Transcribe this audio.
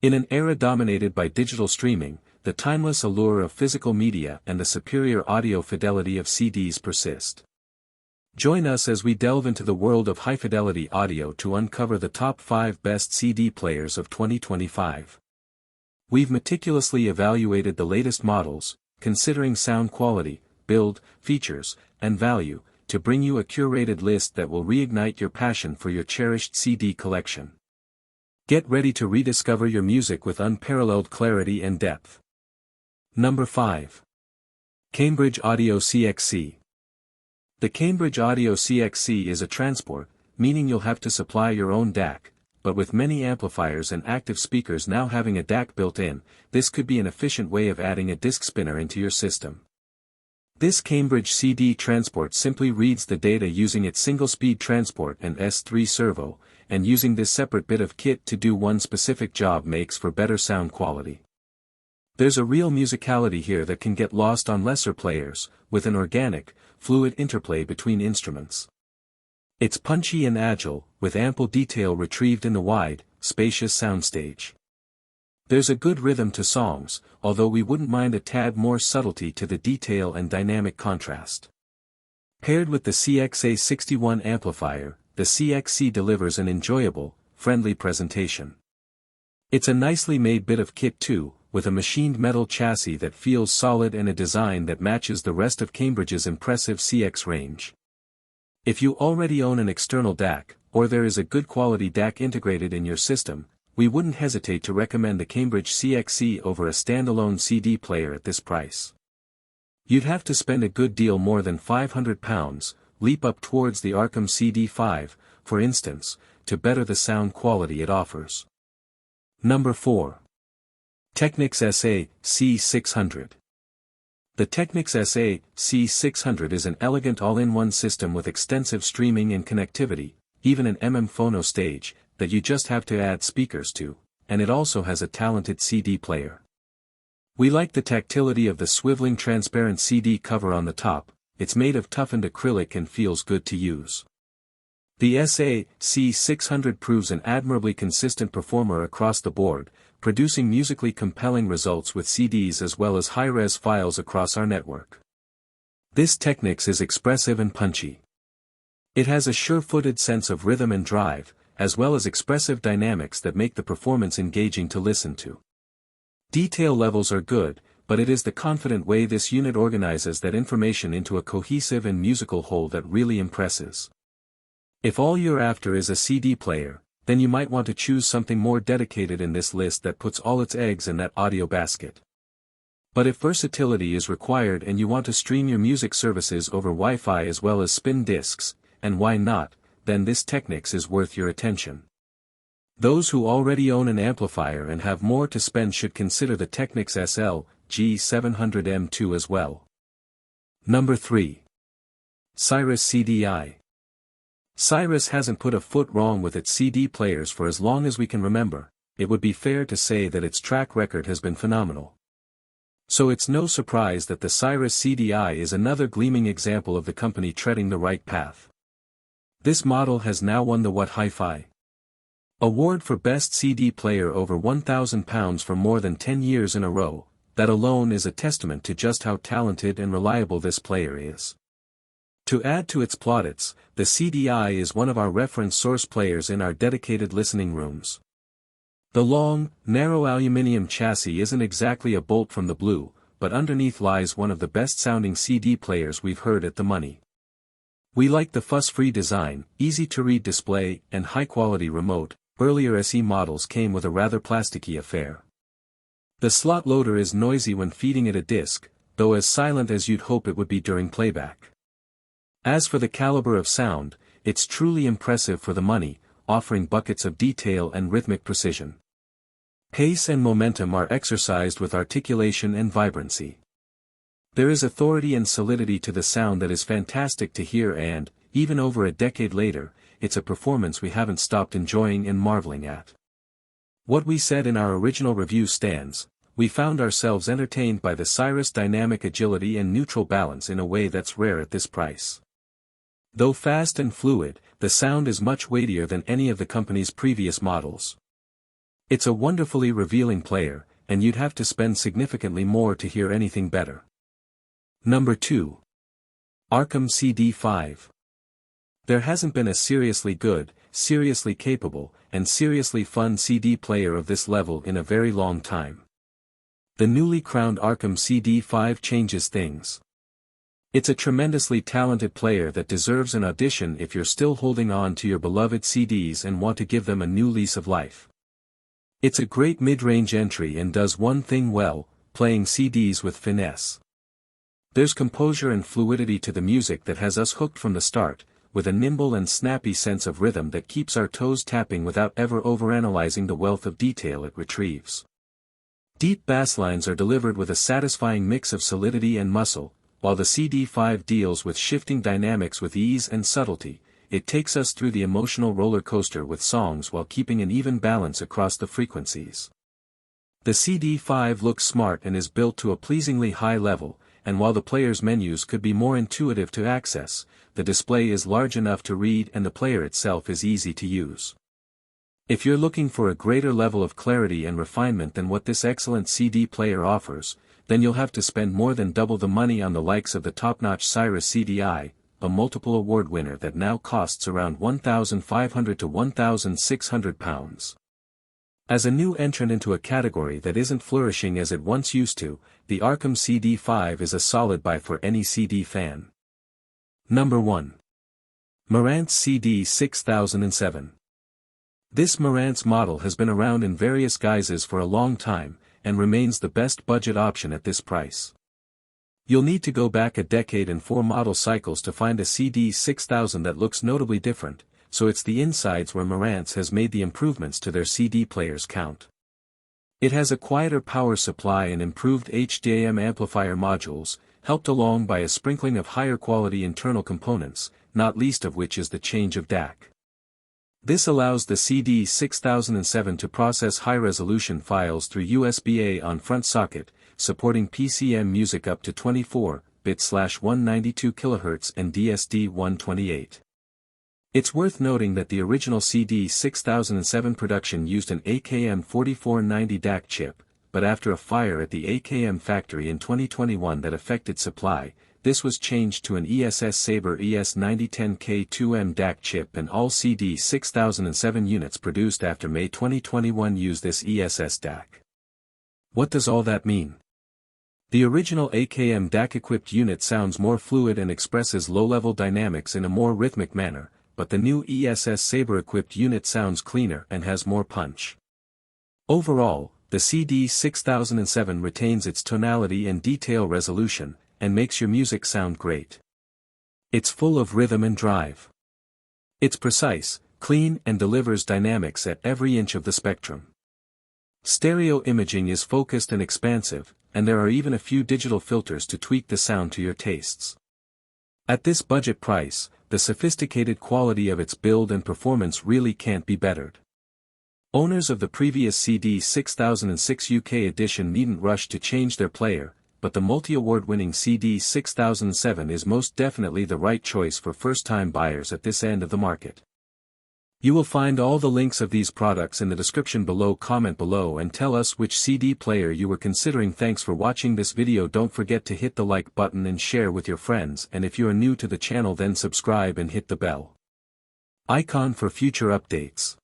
In an era dominated by digital streaming, the timeless allure of physical media and the superior audio fidelity of CDs persist. Join us as we delve into the world of high-fidelity audio to uncover the top 5 best CD players of 2025. We've meticulously evaluated the latest models, considering sound quality, build, features, and value, to bring you a curated list that will reignite your passion for your cherished CD collection. Get ready to rediscover your music with unparalleled clarity and depth. Number 5. Cambridge Audio CXC. The Cambridge Audio CXC is a transport, meaning you'll have to supply your own DAC, but with many amplifiers and active speakers now having a DAC built in, this could be an efficient way of adding a disc spinner into your system. This Cambridge CD transport simply reads the data using its single-speed transport and S3 servo, and using this separate bit of kit to do one specific job makes for better sound quality. There's a real musicality here that can get lost on lesser players, with an organic, fluid interplay between instruments. It's punchy and agile, with ample detail retrieved in the wide, spacious soundstage. There's a good rhythm to songs, although we wouldn't mind a tad more subtlety to the detail and dynamic contrast. Paired with the CXA61 amplifier, the CXC delivers an enjoyable, friendly presentation. It's a nicely made bit of kit too, with a machined metal chassis that feels solid and a design that matches the rest of Cambridge's impressive CX range. If you already own an external DAC, or there is a good quality DAC integrated in your system, we wouldn't hesitate to recommend the Cambridge CXC over a standalone CD player at this price. You'd have to spend a good deal more than £500, leap up towards the Arkham CD5, for instance, to better the sound quality it offers. Number 4. Technics SA C600. The Technics SA C600 is an elegant all-in-one system with extensive streaming and connectivity, even an phono stage, that you just have to add speakers to, and it also has a talented CD player. We like the tactility of the swiveling transparent CD cover on the top. It's made of toughened acrylic and feels good to use. The SA C600 proves an admirably consistent performer across the board, producing musically compelling results with CDs as well as high-res files across our network. This Technics is expressive and punchy. It has a sure-footed sense of rhythm and drive, as well as expressive dynamics that make the performance engaging to listen to. Detail levels are good, but it is the confident way this unit organizes that information into a cohesive and musical whole that really impresses. If all you're after is a CD player, then you might want to choose something more dedicated in this list that puts all its eggs in that audio basket. But if versatility is required and you want to stream your music services over Wi-Fi as well as spin discs, and why not, then this Technics is worth your attention. Those who already own an amplifier and have more to spend should consider the Technics SL G700M2 as well. Number 3. Cyrus CDI. Cyrus hasn't put a foot wrong with its CD players for as long as we can remember. It would be fair to say that its track record has been phenomenal. So it's no surprise that the Cyrus CDI is another gleaming example of the company treading the right path. This model has now won the What Hi-Fi Award for Best CD Player over £1,000 for more than 10 years in a row. That alone is a testament to just how talented and reliable this player is. To add to its plaudits, the CDI is one of our reference source players in our dedicated listening rooms. The long, narrow aluminium chassis isn't exactly a bolt from the blue, but underneath lies one of the best-sounding CD players we've heard at the money. We like the fuss-free design, easy-to-read display, and high-quality remote. Earlier SE models came with a rather plasticky affair. The slot loader is noisy when feeding it a disc, though as silent as you'd hope it would be during playback. As for the caliber of sound, it's truly impressive for the money, offering buckets of detail and rhythmic precision. Pace and momentum are exercised with articulation and vibrancy. There is authority and solidity to the sound that is fantastic to hear, and, even over a decade later, it's a performance we haven't stopped enjoying and marveling at. What we said in our original review stands. We found ourselves entertained by the Cyrus dynamic agility and neutral balance in a way that's rare at this price. Though fast and fluid, the sound is much weightier than any of the company's previous models. It's a wonderfully revealing player, and you'd have to spend significantly more to hear anything better. Number 2. Arkham CD5. There hasn't been a seriously good, seriously capable, and seriously fun CD player of this level in a very long time. The newly crowned Arkham CD5 changes things. It's a tremendously talented player that deserves an audition if you're still holding on to your beloved CDs and want to give them a new lease of life. It's a great mid-range entry and does one thing well, playing CDs with finesse. There's composure and fluidity to the music that has us hooked from the start, with a nimble and snappy sense of rhythm that keeps our toes tapping without ever overanalyzing the wealth of detail it retrieves. Deep bass lines are delivered with a satisfying mix of solidity and muscle, while the CD5 deals with shifting dynamics with ease and subtlety. It takes us through the emotional roller coaster with songs while keeping an even balance across the frequencies. The CD5 looks smart and is built to a pleasingly high level, and while the player's menus could be more intuitive to access, the display is large enough to read and the player itself is easy to use. If you're looking for a greater level of clarity and refinement than what this excellent CD player offers, then you'll have to spend more than double the money on the likes of the top-notch Cyrus CDI, a multiple award winner that now costs around £1,500 to £1,600. As a new entrant into a category that isn't flourishing as it once used to, the Arkham CD5 is a solid buy for any CD fan. Number 1. Morance CD607. This Morance model has been around in various guises for a long time, and remains the best budget option at this price. You'll need to go back a decade and 4 model cycles to find a CD6000 that looks notably different, so it's the insides where Morance has made the improvements to their CD players count. It has a quieter power supply and improved HDAM amplifier modules, helped along by a sprinkling of higher quality internal components, not least of which is the change of DAC. This allows the CD6007 to process high-resolution files through USB-A on front socket, supporting PCM music up to 24-bit/192 kHz and DSD-128. It's worth noting that the original CD6007 production used an AKM4490 DAC chip, but after a fire at the AKM factory in 2021 that affected supply, this was changed to an ESS Sabre ES9010K2M DAC chip, and all CD6007 units produced after May 2021 use this ESS DAC. What does all that mean? The original AKM DAC-equipped unit sounds more fluid and expresses low-level dynamics in a more rhythmic manner, but the new ESS Sabre-equipped unit sounds cleaner and has more punch. Overall, the CD6007 retains its tonality and detail resolution, and makes your music sound great. It's full of rhythm and drive. It's precise, clean, and delivers dynamics at every inch of the spectrum. Stereo imaging is focused and expansive, and there are even a few digital filters to tweak the sound to your tastes. At this budget price, the sophisticated quality of its build and performance really can't be bettered. Owners of the previous CD6006 UK edition needn't rush to change their player, but the multi-award-winning CD6007 is most definitely the right choice for first-time buyers at this end of the market. You will find all the links of these products in the description below. Comment below and tell us which CD player you were considering. Thanks for watching this video. Don't forget to hit the like button and share with your friends, and if you are new to the channel then subscribe and hit the bell icon for future updates.